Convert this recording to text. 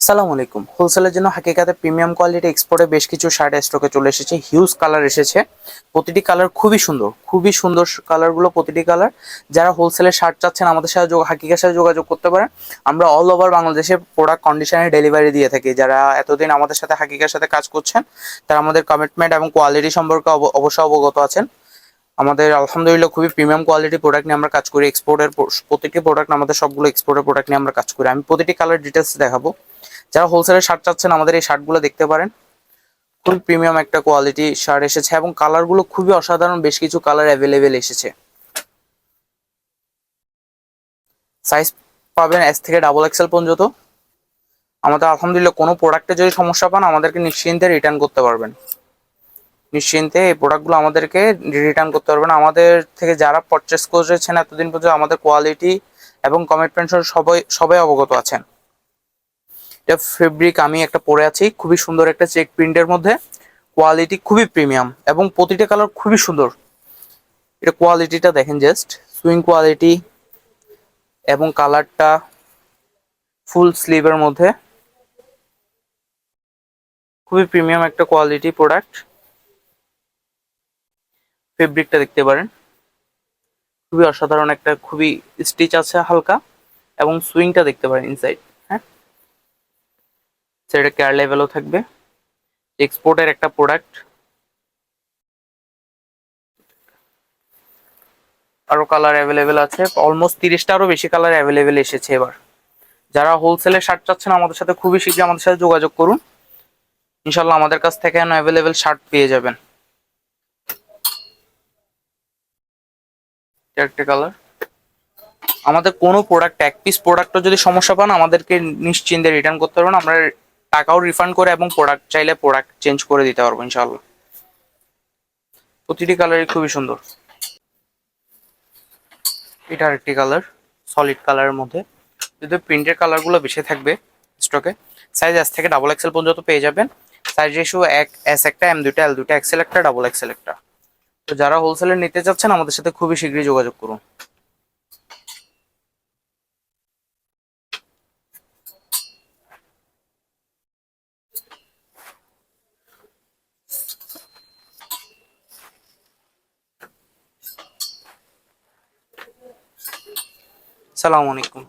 আসসালামু আলাইকুম। হোলসেলের জন্য হাকিকাতে প্রিমিয়াম কোয়ালিটি এক্সপোর্টে বেশ কিছু শার্ট স্টকে চলে এসেছে। হিউজ কালার এসেছে। প্রতিটি কালার খুবই সুন্দর, খুবই সুন্দর কালারগুলো প্রতিটি কালার। যারা হোলসেলের শার্ট চাচ্ছেন আমাদের সাথে হাকিকার সাথে যোগাযোগ করতে পারেন। আমরা অল ওভার বাংলাদেশে প্রোডাক্ট কন্ডিশনে ডেলিভারি দিয়ে থাকি। যারা এতদিন আমাদের সাথে হাকিকার সাথে কাজ করছেন তারা আমাদের কমিটমেন্ট এবং কোয়ালিটি সম্পর্কে অবশ্যই অবগত আছেন। আমাদের আলহামদুলিল্লাহ খুবই প্রিমিয়াম কোয়ালিটি প্রোডাক্ট নিয়ে আমরা কাজ করি। এক্সপোর্টের প্রতিটি প্রোডাক্ট, আমাদের সবগুলো এক্সপোর্টের প্রোডাক্ট নিয়ে আমরা কাজ করি। আমি প্রতিটি কালার ডিটেলস দেখাবো। যারা হোলসেলের শার্ট চাচ্ছেন আমাদের এই শার্টগুলো দেখতে পারেন। খুবই প্রিমিয়াম একটা কোয়ালিটি শার্ট এসেছে এবং কালারগুলো খুবই অসাধারণ। বেশ কিছু কালার অ্যাভেলেবেল এসেছে। সাইজ পাবেন এস থেকে ডাবল এক্সেল পর্যন্ত। আমাদের আলহামদুলিল্লাহ কোনো প্রোডাক্টে যদি সমস্যা পান আমাদেরকে নিশ্চিন্তে রিটার্ন করতে পারবেন। নিশ্চিন্তে এই প্রোডাক্টগুলো আমাদেরকে রিটার্ন করতে পারবেন। আমাদের থেকে যারা পারচেস করেছেন এতদিন পর্যন্ত আমাদের কোয়ালিটি এবং কমিটমেন্ট সবাই সবাই অবগত আছেন। এটা ফেব্রিক আমি একটা পরে আছি, খুবই সুন্দর একটা চেক প্রিন্টের মধ্যে। কোয়ালিটি খুবই প্রিমিয়াম এবং প্রতিটা কালার খুবই সুন্দর। এটা কোয়ালিটিটা দেখেন, জাস্ট সুইং কোয়ালিটি এবং কালারটা ফুল স্লিভের মধ্যে। খুবই প্রিমিয়াম একটা কোয়ালিটি প্রোডাক্ট। ফেব্রিকটা দেখতে পারেন, খুবই অসাধারণ একটা, খুবই স্টিচ আছে হালকা এবং সুইংটা দেখতে পারেন ইনসাইড। হ্যাঁ, সেটা কেয়ার লেভেলও থাকবে। এক্সপোর্টের একটা প্রোডাক্ট। আরো কালার অ্যাভেলেবেল আছে, অলমোস্ট 30টারও বেশি কালার অ্যাভেলেবেল এসেছে এবার। যারা হোলসেলে শার্ট চাচ্ছেন আমাদের সাথে খুবই শীঘ্রই আমাদের সাথে যোগাযোগ করুন। ইনশাল্লাহ আমাদের কাছ থেকে অ্যাভেলেবেল শার্ট পেয়ে যাবেন। একটা কালার। আমাদের কোনো প্রোডাক্ট, এক পিস প্রোডাক্টও যদি সমস্যা পান আমাদেরকে নিশ্চিন্তে রিটার্ন করতে পারবেন। আমরা টাকাও রিফান্ড করে এবং প্রোডাক্ট চাইলে প্রোডাক্ট চেঞ্জ করে দিতে পারবো ইনশাল্লাহ। প্রতিটি কালারই খুবই সুন্দর। এটা আরেকটি কালার, সলিড কালারের মধ্যে। যদি প্রিন্টের কালারগুলো বেশি থাকবে স্টকে। সাইজ এস থেকে ডাবল এক্সেল পর্যন্ত পেয়ে যাবেন। সাইজ রেশিও এস একটা, এম দুটা, এল দুটা, এক্সেল একটা, ডাবল এক্সেল একটা। তো যারা হোলসেলে নিতে চাচ্ছেন আমাদের সাথে খুবই শীঘ্রই যোগাযোগ করুন। সালামু আলাইকুম।